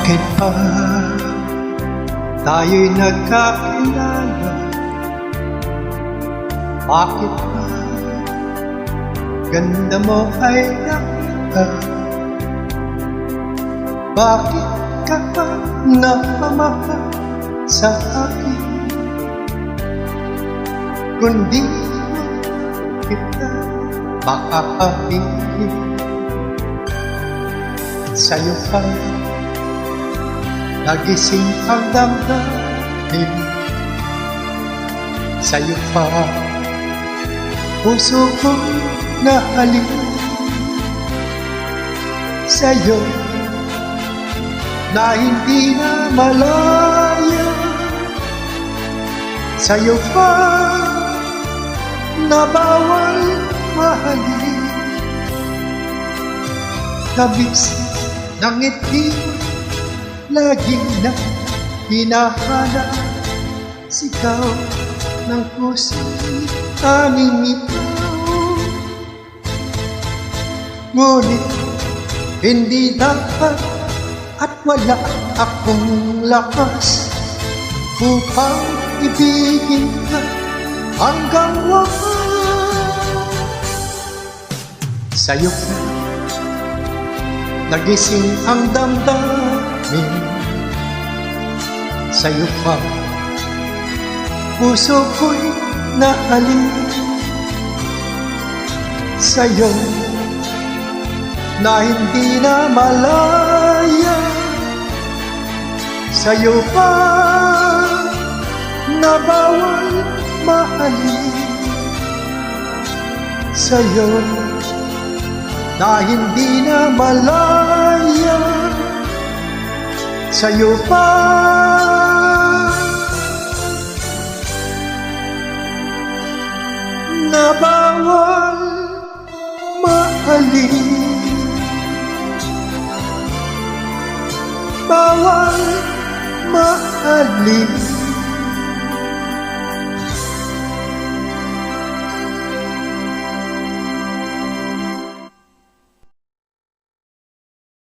Bakit pa tayo'y nagkakilala? Bakit pa ganda mo ay nakita? Bakit ka pa napamahal sa akin? Kundi kita makakapili sa'yo pa nagising ang damdamin. Sa'yo pa puso ko nahalin. Sa'yo na hindi na malaya. Sa'yo pa na bawal mahalin. Kabis ng ngiti laging na hinahanap, sigaw ng puso'y tanging ikaw. Ngunit hindi dapat at wala akong lakas upang ibigin ka hanggang wakas. Sa'yo ka nagising ang damdamin. Sa'yo pa puso ko'y nahalin. Sa'yo na hindi na malaya. Sa'yo pa na bawal mahalin. Sa'yo na hindi na malaya. Sa'yo pa na bawal mahalin. Bawal mahalin.